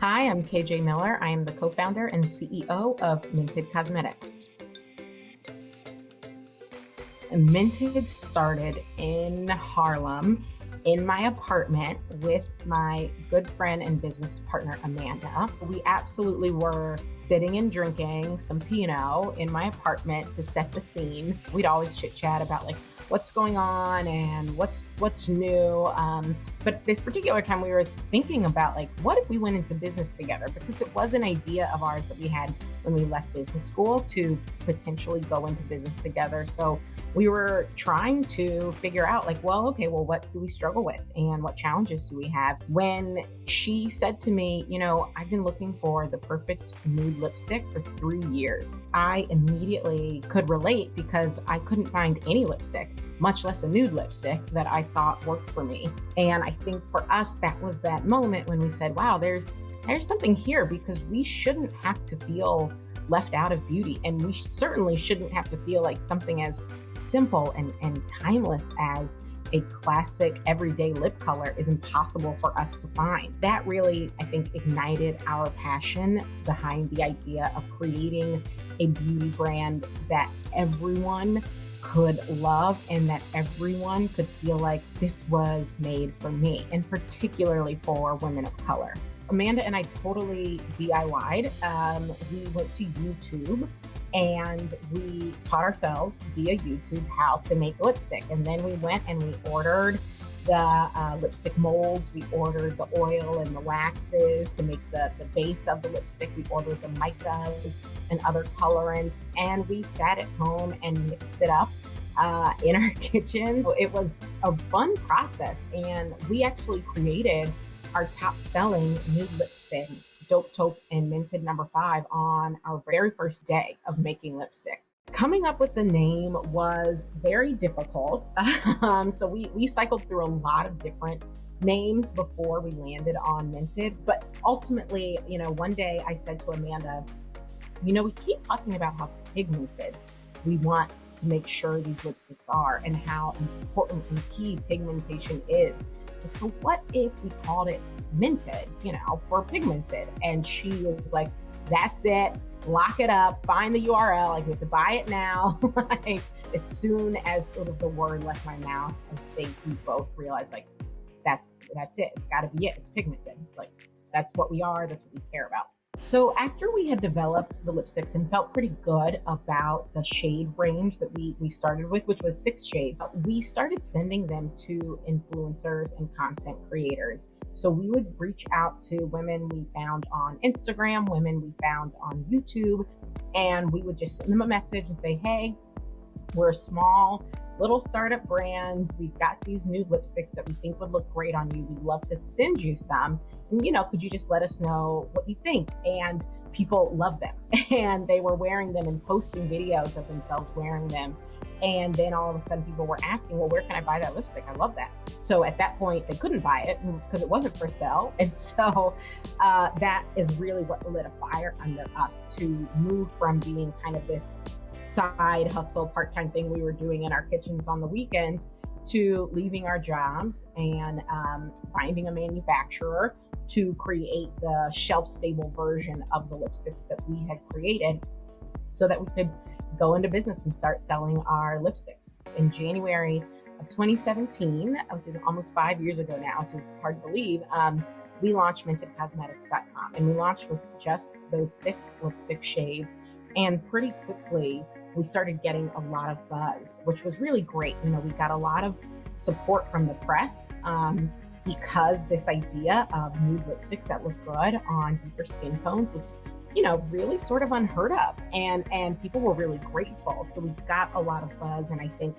Hi, I'm KJ Miller. I am the co-founder and CEO of Minted Cosmetics. Minted started in Harlem in my apartment with my good friend and business partner, Amanda. We absolutely were sitting and drinking some Pinot in my apartment to set the scene. We'd always chit chat about what's going on and what's new. But this particular time we were thinking about what if we went into business together? Because it was an idea of ours that we had when we left business school to potentially go into business together. So we were trying to figure out what do we struggle with and what challenges do we have? When she said to me, I've been looking for the perfect nude lipstick for 3 years. I immediately could relate because I couldn't find any lipstick, much less a nude lipstick that I thought worked for me. And I think for us, that was that moment when we said, wow, there's something here, because we shouldn't have to feel left out of beauty. And we certainly shouldn't have to feel like something as simple and timeless as a classic everyday lip color is impossible for us to find. That really, I think, ignited our passion behind the idea of creating a beauty brand that everyone could love and that everyone could feel like this was made for me, and particularly for women of color. Amanda and I totally DIY'd. We went to YouTube and we taught ourselves via YouTube how to make lipstick. And then we went and we ordered the lipstick molds. We ordered the oil and the waxes to make the base of the lipstick. We ordered the micas and other colorants. And we sat at home and mixed it up in our kitchen. It was a fun process. And we actually created our top selling nude lipstick, Dope Taupe and Minted number 5, on our very first day of making lipstick. Coming up with the name was very difficult. So we cycled through a lot of different names before we landed on Minted. But ultimately, one day I said to Amanda, we keep talking about how pigmented we want to make sure these lipsticks are and how important and key pigmentation is. So what if we called it Minted, for pigmented? And she was like, that's it, lock it up, find the URL, you have to buy it now. As soon as sort of the word left my mouth, I think we both realized that's it, it's gotta be it, it's pigmented. That's what we are, that's what we care about. So after we had developed the lipsticks and felt pretty good about the shade range that we started with, which was 6 shades, we started sending them to influencers and content creators. So we would reach out to women we found on Instagram, women we found on YouTube, and we would just send them a message and say, hey, we're a small little startup brand. We've got these nude lipsticks that we think would look great on you. We'd love to send you some. And, could you just let us know what you think? And people loved them. And they were wearing them and posting videos of themselves wearing them. And then all of a sudden people were asking, well, where can I buy that lipstick? I love that. So at that point, they couldn't buy it because it wasn't for sale. And so that is really what lit a fire under us to move from being kind of this side hustle, part-time thing we were doing in our kitchens on the weekends to leaving our jobs and finding a manufacturer to create the shelf-stable version of the lipsticks that we had created so that we could go into business and start selling our lipsticks. In January of 2017, which is almost 5 years ago now, which is hard to believe, we launched mintedcosmetics.com, and we launched with just those 6 lipstick shades. And pretty quickly, we started getting a lot of buzz, which was really great. We got a lot of support from the press because this idea of nude lipsticks that look good on deeper skin tones was, really sort of unheard of. And people were really grateful. So we got a lot of buzz. And I think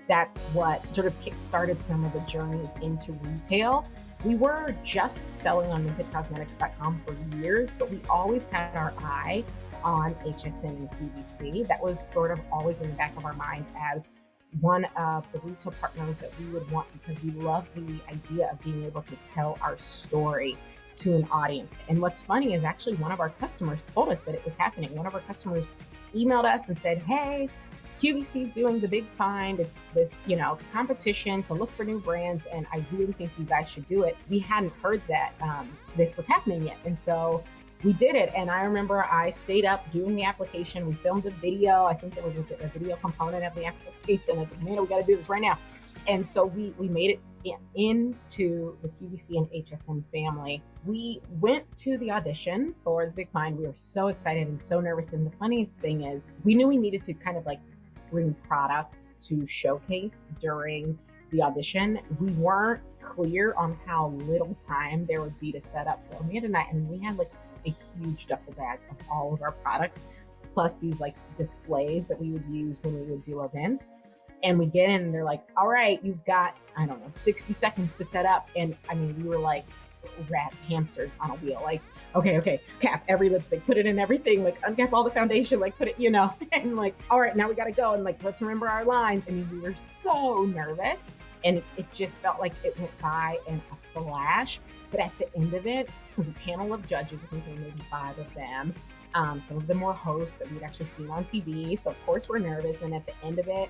that's what sort of kickstarted some of the journey into retail. We were just selling on mintedcosmetics.com for years, but we always had our eye on HSN and QVC. That was sort of always in the back of our mind as one of the retail partners that we would want, because we love the idea of being able to tell our story to an audience. And what's funny is actually one of our customers told us that it was happening. One of our customers emailed us and said, hey, QVC is doing the big find. It's this, competition to look for new brands, and I really think you guys should do it. We hadn't heard that this was happening yet, and so we did it. And I remember I stayed up doing the application. We filmed a video. I think there was a video component of the application. I was like, man, we got to do this right now. And so we made it into the QVC and HSN family. We went to the audition for the Big Find. We were so excited and so nervous. And the funniest thing is, we knew we needed to kind of like bring products to showcase during the audition. We weren't clear on how little time there would be to set up. So Amanda and we had like a huge duffel bag of all of our products, plus these like displays that we would use when we would do events. And we get in and they're like, all right, you've got, I don't know, 60 seconds to set up. And I mean, we were like hamsters on a wheel. Like, okay, cap every lipstick, put it in everything, like uncap all the foundation, like put it, and like, all right, now we got to go. And like, let's remember our lines. I mean, we were so nervous, and it just felt like it went by in a flash. But at the end of it was a panel of judges. I think there were maybe 5 of them. Some of them were hosts that we'd actually seen on TV. So of course we're nervous. And at the end of it,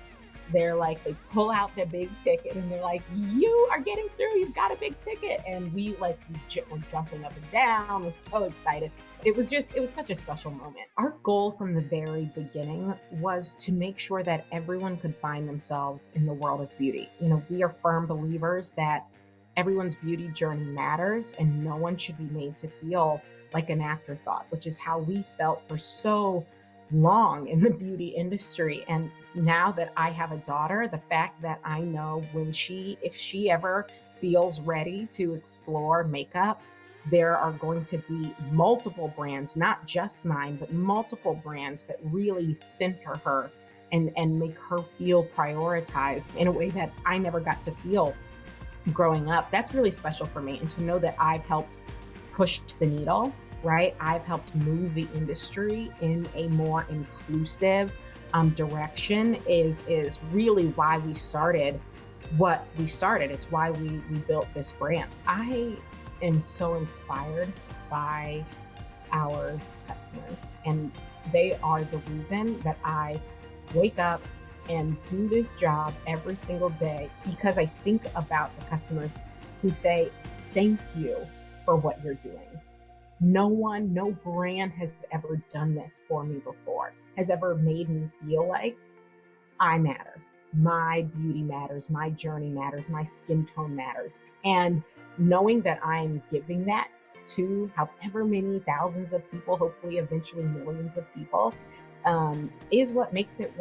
they're like, they pull out their big ticket and they're like, you are getting through, you've got a big ticket. And we were jumping up and down, we're so excited. It was such a special moment. Our goal from the very beginning was to make sure that everyone could find themselves in the world of beauty. We are firm believers that everyone's beauty journey matters and no one should be made to feel like an afterthought, which is how we felt for so long in the beauty industry. And now that I have a daughter, the fact that I know if she ever feels ready to explore makeup, there are going to be multiple brands, not just mine, but multiple brands that really center her and make her feel prioritized in a way that I never got to feel growing up. That's really special for me. And to know that I've helped push the needle, right? I've helped move the industry in a more inclusive direction is really why we started what we started. It's why we built this brand. I am so inspired by our customers, and they are the reason that I wake up and do this job every single day, because I think about the customers who say, thank you for what you're doing. No brand has ever done this for me before, has ever made me feel like I matter. My beauty matters, my journey matters, my skin tone matters. And knowing that I'm giving that to however many thousands of people, hopefully eventually millions of people, is what makes it